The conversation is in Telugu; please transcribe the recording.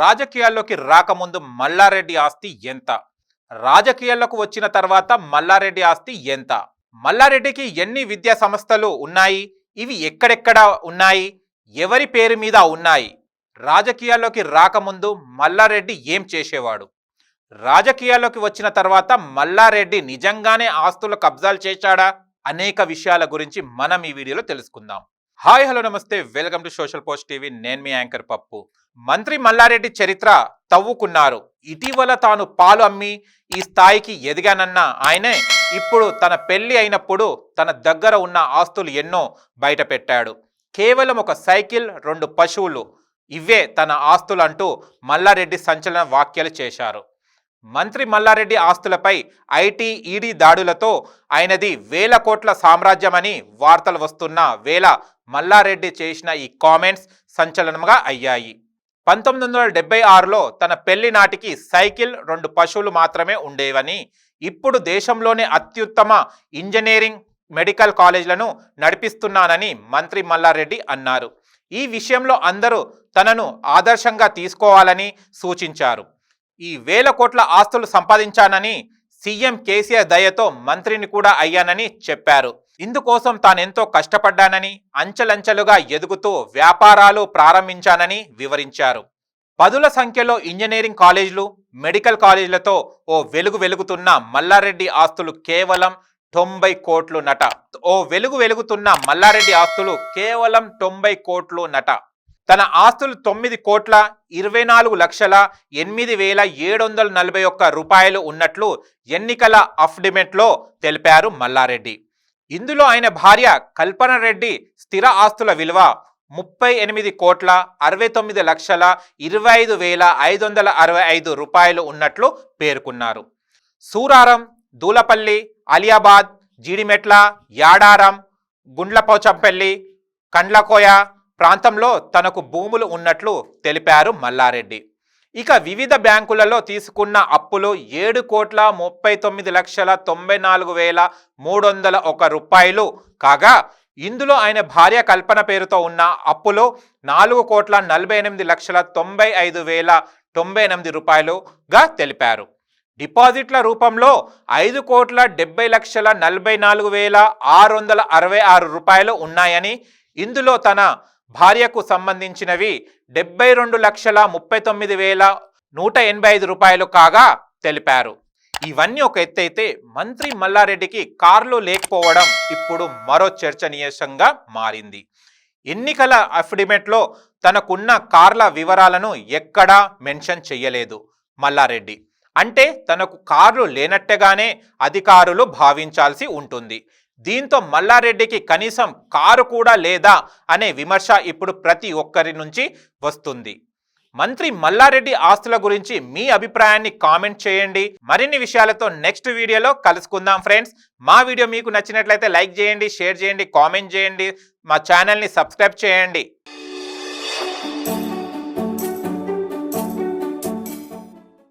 రాజకీయాల్లోకి రాకముందు మల్లారెడ్డి ఆస్తి ఎంత? రాజకీయాల్లోకి వచ్చిన తర్వాత మల్లారెడ్డి ఆస్తి ఎంత? మల్లారెడ్డికి ఎన్ని విద్యా సంస్థలు ఉన్నాయి? ఇవి ఎక్కడెక్కడ ఉన్నాయి? ఎవరి పేరు మీద ఉన్నాయి? రాజకీయాల్లోకి రాకముందు మల్లారెడ్డి ఏం చేసేవాడు? రాజకీయాల్లోకి వచ్చిన తర్వాత మల్లారెడ్డి నిజంగానే ఆస్తుల కబ్జాలు చేశాడా? అనేక విషయాల గురించి మనం ఈ వీడియోలో తెలుసుకుందాం. హాయ్ హలో నమస్తే, welcome to social post TV. నేను మీ యాంకర్ పప్పు. మంత్రి మల్లారెడ్డి చరిత్ర తవ్వుకున్నారు. ఇటీవల తాను పాలు అమ్మి ఈ స్థాయికి ఎదిగానన్న ఆయనే ఇప్పుడు తన పెళ్లి అయినప్పుడు తన దగ్గర ఉన్న ఆస్తులు ఎన్నో బయట పెట్టాడు. కేవలం ఒక సైకిల్, 2 పశువులు, ఇవే తన ఆస్తులు అంటూ మల్లారెడ్డి సంచలన వ్యాఖ్యలు చేశారు. మంత్రి మల్లారెడ్డి ఆస్తులపై ఐటీ, ఈడీ దాడులతో ఆయనది వేల కోట్ల సామ్రాజ్యమని వార్తలు వస్తున్న వేళ మల్లారెడ్డి చేసిన ఈ కామెంట్స్ సంచలనంగా అయ్యాయి. 1976లో తన పెళ్లి నాటికి సైకిల్, 2 పశువులు మాత్రమే ఉండేవని, ఇప్పుడు దేశంలోనే అత్యుత్తమ ఇంజనీరింగ్, మెడికల్ కాలేజీలను నడిపిస్తున్నానని మంత్రి మల్లారెడ్డి అన్నారు. ఈ విషయంలో అందరూ తనను ఆదర్శంగా తీసుకోవాలని సూచించారు. ఈ వేల కోట్ల ఆస్తులు సంపాదించానని, సీఎం కేసీఆర్ దయతో మంత్రిని కూడా అయ్యానని చెప్పారు. ఇందుకోసం తానెంతో కష్టపడ్డానని, అంచెలంచెలుగా ఎదుగుతూ వ్యాపారాలు ప్రారంభించానని వివరించారు. పదుల సంఖ్యలో ఇంజనీరింగ్ కాలేజీలు, మెడికల్ కాలేజీలతో ఓ వెలుగుతున్న మల్లారెడ్డి ఆస్తులు కేవలం 90 కోట్లు నట. వెలుగుతున్న మల్లారెడ్డి ఆస్తులు కేవలం 90 కోట్లు నట. తన ఆస్తులు 9,24,08,741 రూపాయలు ఉన్నట్లు ఎన్నికల అఫిడవిట్లో తెలిపారు మల్లారెడ్డి. ఇందులో ఆయన భార్య కల్పన రెడ్డి స్థిర ఆస్తుల విలువ 38,69,25,565 రూపాయలు ఉన్నట్లు పేర్కొన్నారు. సూరారం, దూలపల్లి, అలియాబాద్, జీడిమెట్ల, యాడారం, గుండ్లపోచంపల్లి, కండ్లకోయ ప్రాంతంలో తనకు భూములు ఉన్నట్లు తెలిపారు మల్లారెడ్డి. ఇక వివిధ బ్యాంకులలో తీసుకున్న అప్పులు 7,39,94,301 రూపాయలు కాగా, ఇందులో ఆయన భార్య కల్పన పేరుతో ఉన్న అప్పులు 4,48,95,098 రూపాయలుగా తెలిపారు. డిపాజిట్ల రూపంలో 5,70,44,666 రూపాయలు ఉన్నాయని, ఇందులో తన భార్యకు సంబంధించినవి 72,39,185 రూపాయలు కాగా తెలిపారు. ఇవన్నీ ఒక ఎత్తైతే, మంత్రి మల్లారెడ్డికి కార్లు లేకపోవడం ఇప్పుడు మరో చర్చనీయాంశంగా మారింది. ఎన్నికల అఫిడవిట్లో తనకున్న కార్ల వివరాలను ఎక్కడా మెన్షన్ చేయలేదు మల్లారెడ్డి. అంటే తనకు కార్లు లేనట్టుగానే అధికారులు భావించాల్సి ఉంటుంది. దీంతో మల్లారెడ్డికి కనీసం కారు కూడా లేదా అనే విమర్శ ఇప్పుడు ప్రతి ఒక్కరి నుంచి వస్తుంది. మంత్రి మల్లారెడ్డి ఆస్తుల గురించి మీ అభిప్రాయాన్ని కామెంట్ చేయండి. మరిన్ని విషయాలతో నెక్స్ట్ వీడియోలో కలుసుకుందాం ఫ్రెండ్స్. మా వీడియో మీకు నచ్చినట్లయితే లైక్ చేయండి, షేర్ చేయండి, కామెంట్ చేయండి, మా ఛానల్ని సబ్స్క్రైబ్ చేయండి.